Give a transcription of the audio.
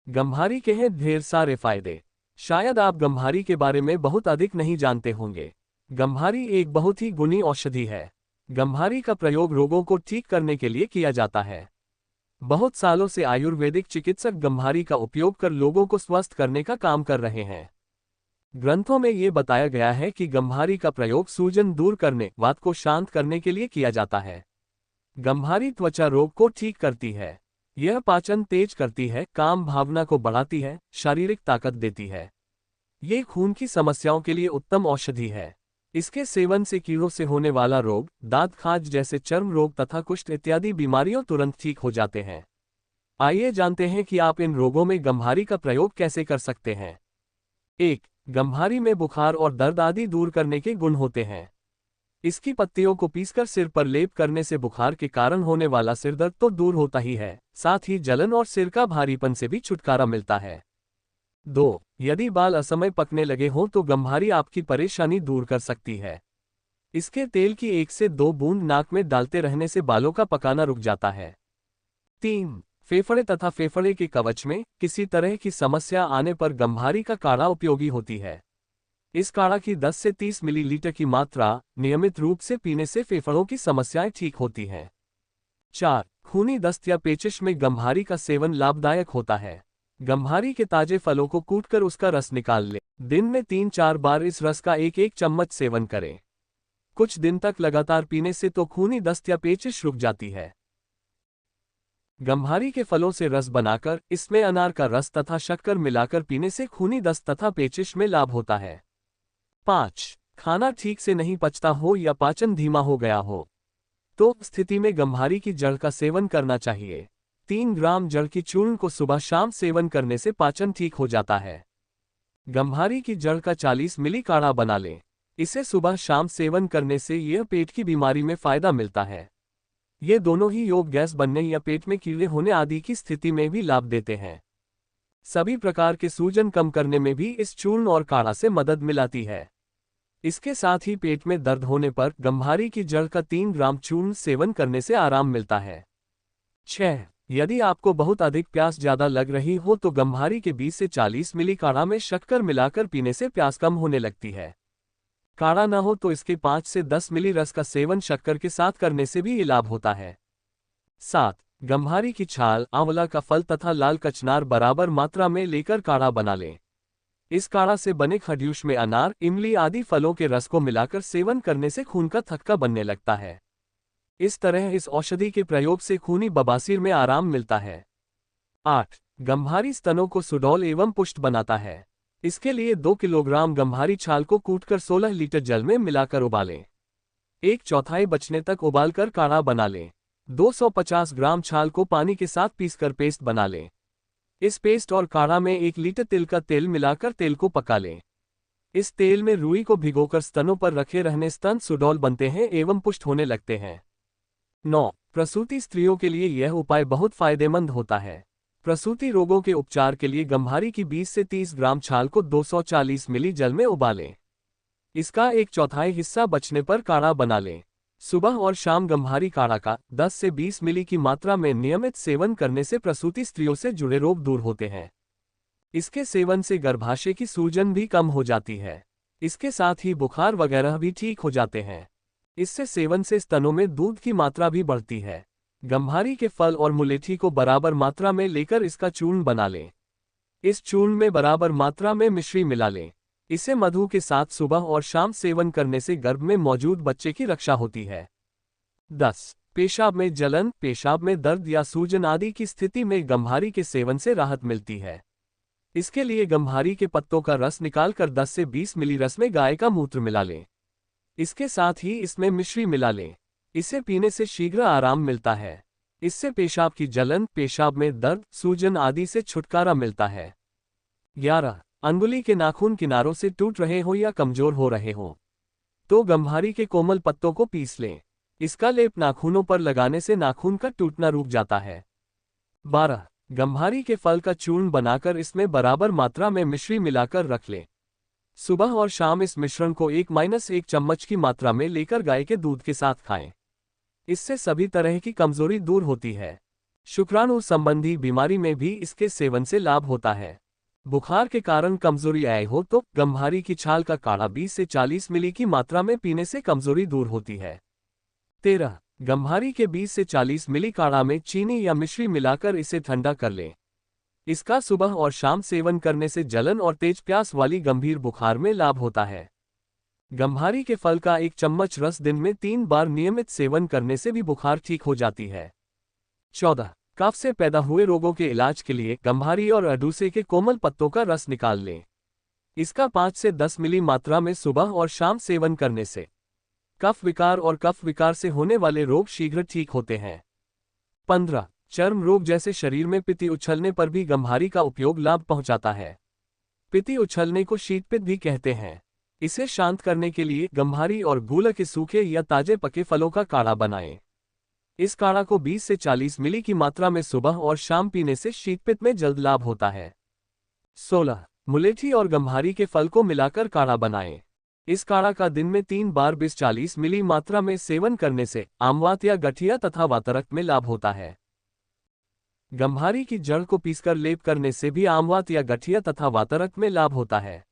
गंभारी के हैं ढेर सारे फायदे। शायद आप गंभारी के बारे में बहुत अधिक नहीं जानते होंगे। गंभारी एक बहुत ही गुणी औषधि है। गंभारी का प्रयोग रोगों को ठीक करने के लिए किया जाता है। बहुत सालों से आयुर्वेदिक चिकित्सक गंभारी का उपयोग कर लोगों को स्वस्थ करने का काम कर रहे हैं। ग्रंथों में ये बताया गया है कि गंभारी का प्रयोग सूजन दूर करने, वात को शांत करने के लिए किया जाता है। गंभारी त्वचा रोग को ठीक करती है। यह पाचन तेज करती है, काम भावना को बढ़ाती है, शारीरिक ताकत देती है। ये खून की समस्याओं के लिए उत्तम औषधि है। इसके सेवन से कीड़ों से होने वाला रोग, दांत खाज जैसे चर्म रोग तथा कुष्ठ इत्यादि बीमारियों तुरंत ठीक हो जाते हैं। आइए जानते हैं कि आप इन रोगों में गंभारी का प्रयोग कैसे कर सकते हैं। 1. गंभारी में बुखार और दर्द आदि दूर करने के गुण होते हैं। इसकी पत्तियों को पीसकर सिर पर लेप करने से बुखार के कारण होने वाला सिर दर्द तो दूर होता ही है, साथ ही जलन और सिर का भारीपन से भी छुटकारा मिलता है। 2. यदि बाल असमय पकने लगे हों तो गंभारी आपकी परेशानी दूर कर सकती है। इसके तेल की 1 से 2 बूंद नाक में डालते रहने से बालों का पकाना रुक जाता है। 3. फेफड़े तथा फेफड़े के कवच में किसी तरह की समस्या आने पर गंभारी का काढ़ा उपयोगी होती है। इस काढ़ा की 10 से 30 मिलीलीटर की मात्रा नियमित रूप से पीने से फेफड़ों की समस्याएं ठीक होती हैं। 4. खूनी दस्त या पेचिश में गंभारी का सेवन लाभदायक होता है। गंभारी के ताजे फलों को कूटकर उसका रस निकाल लें। दिन में 3-4 बार इस रस का 1-1 चम्मच सेवन करें। कुछ दिन तक लगातार पीने से तो खूनी दस्त या पेचिश रुक जाती है। गंभारी के फलों से रस बनाकर इसमें अनार का रस तथा शक्कर मिलाकर पीने से खूनी दस्त तथा पेचिश में लाभ होता है। 5. खाना ठीक से नहीं पचता हो या पाचन धीमा हो गया हो तो स्थिति में गंभारी की जड़ का सेवन करना चाहिए। 3 ग्राम जड़ की चूर्ण को सुबह शाम सेवन करने से पाचन ठीक हो जाता है। गंभारी की जड़ का 40 मिली काढ़ा बना लें। इसे सुबह शाम सेवन करने से यह पेट की बीमारी में फायदा मिलता है। ये दोनों ही योग गैस बनने या पेट में कीड़े होने आदि की स्थिति में भी लाभ देते हैं। सभी प्रकार के सूजन कम करने में भी इस चूर्ण और काढ़ा से मदद मिलाती है। इसके साथ ही पेट में दर्द होने पर गंभारी की जड़ का 3 ग्राम चूर्ण सेवन करने से आराम मिलता है। 6. यदि आपको बहुत अधिक प्यास ज्यादा लग रही हो तो गंभारी के 20 से 40 मिली काढ़ा में शक्कर मिलाकर पीने से प्यास कम होने लगती है। काढ़ा न हो तो इसके 5 से 10 मिली रस का सेवन शक्कर के साथ करने से भी लाभ होता है। 7. गंभारी की छाल, आंवला का फल तथा लाल कचनार बराबर मात्रा में लेकर काढ़ा बना लें। इस काढ़ा से बने खड्यूश में अनार, इमली आदि फलों के रस को मिलाकर सेवन करने से खून का थक्का बनने लगता है। इस तरह इस औषधि के प्रयोग से खूनी बवासीर में आराम मिलता है। 8. गंभारी स्तनों को सुडौल एवं पुष्ट बनाता है। इसके लिए 2 किलोग्राम गंभारी छाल को कूटकर 16 लीटर जल में मिलाकर उबालें। 1/4 बचने तक उबालकर काढ़ा बना लें। 250 ग्राम छाल को पानी के साथ पीसकर पेस्ट बना लें। इस पेस्ट और काढ़ा में 1 लीटर तिल का तेल मिलाकर तेल को पका लें। इस तेल में रुई को भिगोकर स्तनों पर रखे रहने स्तन सुडौल बनते हैं एवं पुष्ट होने लगते हैं। 9. प्रसूति स्त्रियों के लिए यह उपाय बहुत फायदेमंद होता है। प्रसूति रोगों के उपचार के लिए गंभारी की 20 से 30 ग्राम छाल को 240 मिली जल में उबालें। इसका 1/4 हिस्सा बचने पर काढ़ा बना लें। सुबह और शाम गंभारी काढ़ा का 10 से 20 मिली की मात्रा में नियमित सेवन करने से प्रसूति स्त्रियों से जुड़े रोग दूर होते हैं। इसके सेवन से गर्भाशय की सूजन भी कम हो जाती है। इसके साथ ही बुखार वगैरह भी ठीक हो जाते हैं। इससे सेवन से स्तनों में दूध की मात्रा भी बढ़ती है। गंभारी के फल और मुलेठी को बराबर मात्रा में लेकर इसका चूर्ण बना लें। इस चूर्ण में बराबर मात्रा में मिश्री मिला लें। इसे मधु के साथ सुबह और शाम सेवन करने से गर्भ में मौजूद बच्चे की रक्षा होती है। 10. पेशाब में जलन, पेशाब में दर्द या सूजन आदि की स्थिति में गंभारी के सेवन से राहत मिलती है। इसके लिए गंभारी के पत्तों का रस निकालकर 10 से 20 मिली रस में गाय का मूत्र मिला लें। इसके साथ ही इसमें मिश्री मिला लें। इसे पीने से शीघ्र आराम मिलता है। इससे पेशाब की जलन, पेशाब में दर्द, सूजन आदि से छुटकारा मिलता है। 11. अंगुली के नाखून किनारों से टूट रहे हो या कमजोर हो रहे हो तो गंभारी के कोमल पत्तों को पीस लें। इसका लेप नाखूनों पर लगाने से नाखून का टूटना रुक जाता है। 12. गंभारी के फल का चूर्ण बनाकर इसमें बराबर मात्रा में मिश्री मिलाकर रख लें। सुबह और शाम इस मिश्रण को 1-1 चम्मच की मात्रा में लेकर गाय के दूध के साथ खाएं। इससे सभी तरह की कमजोरी दूर होती है। शुक्राणु संबंधी बीमारी में भी इसके सेवन से लाभ होता है। बुखार के कारण कमजोरी आई हो तो गंभारी की छाल का काढ़ा 20 से 40 मिली की मात्रा में पीने से कमजोरी दूर होती है। 13. गंभारी के 20 से 40 मिली काढ़ा में चीनी या मिश्री मिलाकर इसे ठंडा कर लें। इसका सुबह और शाम सेवन करने से जलन और तेज प्यास वाली गंभीर बुखार में लाभ होता है। गंभारी के फल का 1 चम्मच रस दिन में 3 बार नियमित सेवन करने से भी बुखार ठीक हो जाती है। 14. कफ से पैदा हुए रोगों के इलाज के लिए गंभारी और अडूसे के कोमल पत्तों का रस निकाल लें। इसका 5 से 10 मिली मात्रा में सुबह और शाम सेवन करने से कफ विकार और कफ विकार से होने वाले रोग शीघ्र ठीक होते हैं। 15. चर्म रोग जैसे शरीर में पित्ती उछलने पर भी गंभारी का उपयोग लाभ पहुंचाता है। पित्ती उछलने को शीतपित्त भी कहते हैं। इसे शांत करने के लिए गंभारी और गूलक के सूखे या ताजे पके फलों का काढ़ा बनाएं। इस काढ़ा को 20 से 40 मिली की मात्रा में सुबह और शाम पीने से शीतपित्त में जल्द लाभ होता है। 16. मुलेठी और गंभारी के फल को मिलाकर काढ़ा बनाएं। इस काढ़ा का दिन में 3 बार 20-40 मिली मात्रा में सेवन करने से आमवात या गठिया तथा वातरक्त में लाभ होता है। गंभारी की जड़ को पीसकर लेप करने से भी आमवात या गठिया तथा वातरक्त में लाभ होता है।